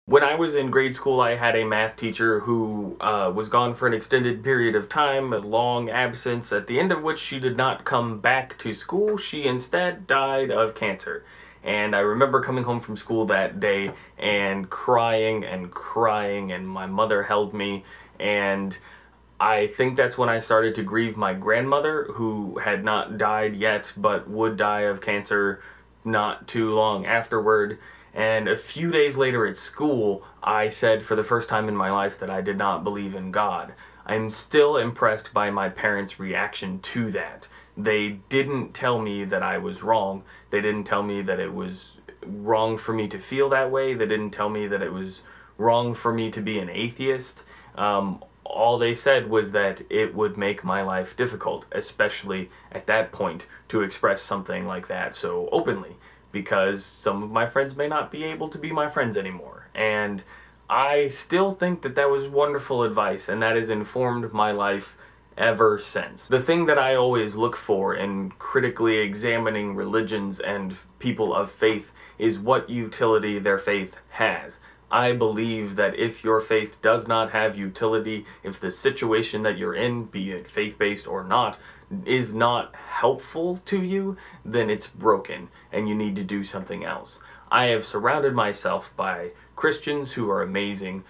When I was in grade school, I had a math teacher who was gone for an extended period of time, a long absence, at the end of which she did not come back to school. She instead died of cancer. And I remember coming home from school that day and crying and crying, and my mother held me. And I think that's when I started to grieve my grandmother, who had not died yet, but would die of cancer not too long afterward. And a few days later at school, I said for the first time in my life that I did not believe in God. I'm still impressed by my parents' reaction to that. They didn't tell me that I was wrong. They didn't tell me that it was wrong for me to feel that way. They didn't tell me that it was wrong for me to be an atheist. All they said was that it would make my life difficult, especially at that point, to express something like that so openly, because some of my friends may not be able to be my friends anymore. And I still think that that was wonderful advice, and that has informed my life ever since. The thing that I always look for in critically examining religions and people of faith is what utility their faith has. I believe that if your faith does not have utility, if the situation that you're in, be it faith-based or not, is not helpful to you, then it's broken and you need to do something else. I have surrounded myself by Christians who are amazing,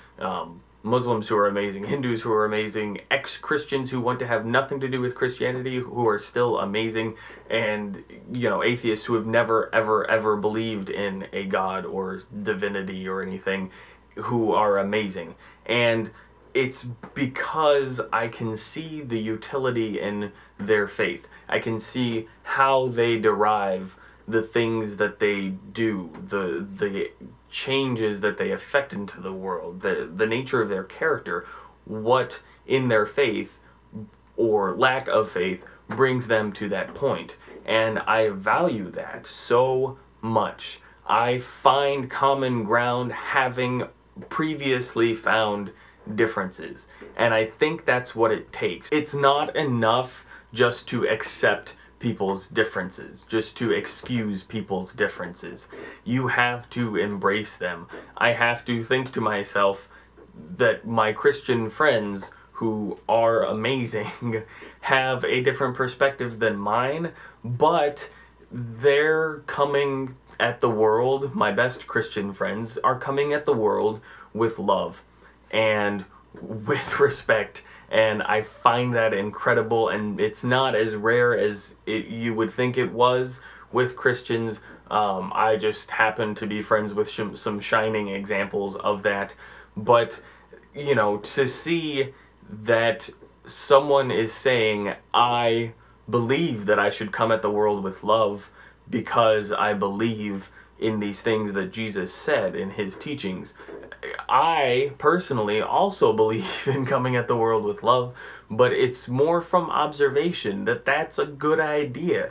Muslims who are amazing, Hindus who are amazing, ex-Christians who want to have nothing to do with Christianity who are still amazing, and, you know, atheists who have never, ever believed in a God or divinity or anything, who are amazing. And it's because I can see the utility in their faith. I can see how they derive the things that they do, the changes that they affect into the world, the nature of their character, what in their faith or lack of faith brings them to that point. And I value that so much. I find common ground having previously found differences, and I think that's what it takes. It's not enough just to accept people's differences, just to excuse people's differences. You have to embrace them. I have to think to myself that my Christian friends, who are amazing, have a different perspective than mine, but they're coming at the world, my best Christian friends are coming at the world with love and with respect, and I find that incredible, and it's not as rare as you would think it was with Christians. I just happen to be friends with some shining examples of that, but, you know, to see that someone is saying, I believe that I should come at the world with love because I believe in these things that Jesus said in his teachings. I personally also believe in coming at the world with love, but it's more from observation that that's a good idea.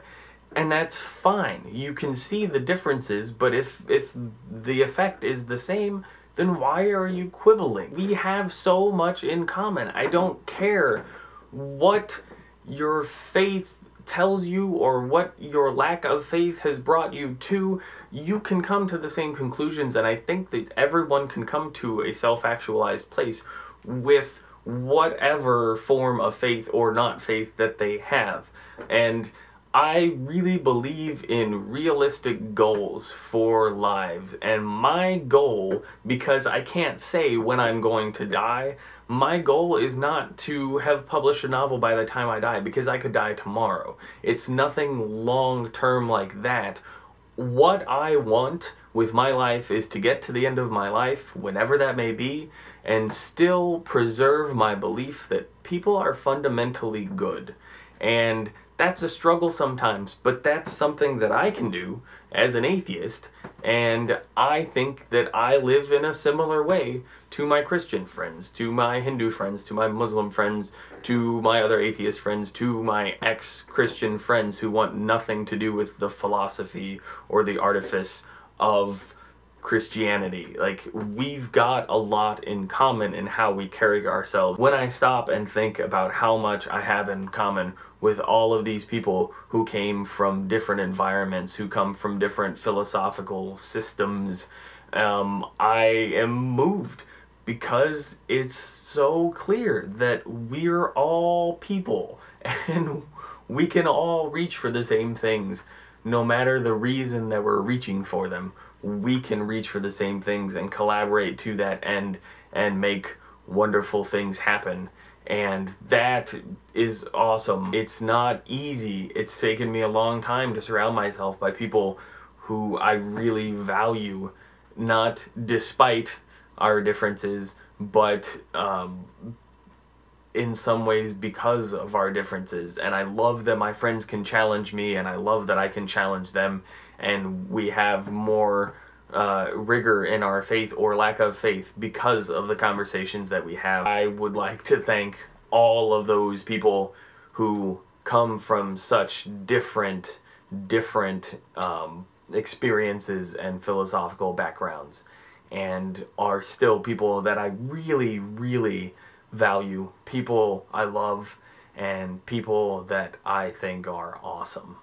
And that's fine. You can see the differences, but if the effect is the same, then why are you quibbling? We have so much in common. I don't care what your faith tells you or what your lack of faith has brought you to. You can come to the same conclusions, and I think that everyone can come to a self-actualized place with whatever form of faith or not faith that they have. And I really believe in realistic goals for lives, and my goal, because I can't say when I'm going to die, my goal is not to have published a novel by the time I die, because I could die tomorrow. It's nothing long-term like that. What I want with my life is to get to the end of my life, whenever that may be, and still preserve my belief that people are fundamentally good. And that's a struggle sometimes, but that's something that I can do as an atheist, and I think that I live in a similar way to my Christian friends, to my Hindu friends, to my Muslim friends, to my other atheist friends, to my ex-Christian friends who want nothing to do with the philosophy or the artifice of Christianity. Like, we've got a lot in common in how we carry ourselves. When I stop and think about how much I have in common with all of these people who came from different environments, who come from different philosophical systems, I am moved because it's so clear that we're all people and we can all reach for the same things, no matter the reason that we're reaching for them. We can reach for the same things and collaborate to that end and make wonderful things happen. And that is awesome. It's not easy. It's taken me a long time to surround myself by people who I really value, not despite our differences, but in some ways because of our differences. And I love that my friends can challenge me, and I love that I can challenge them, and we have more rigor in our faith or lack of faith because of the conversations that we have. I would like to thank all of those people who come from such different experiences and philosophical backgrounds, and are still people that I really value, people I love, and people that I think are awesome.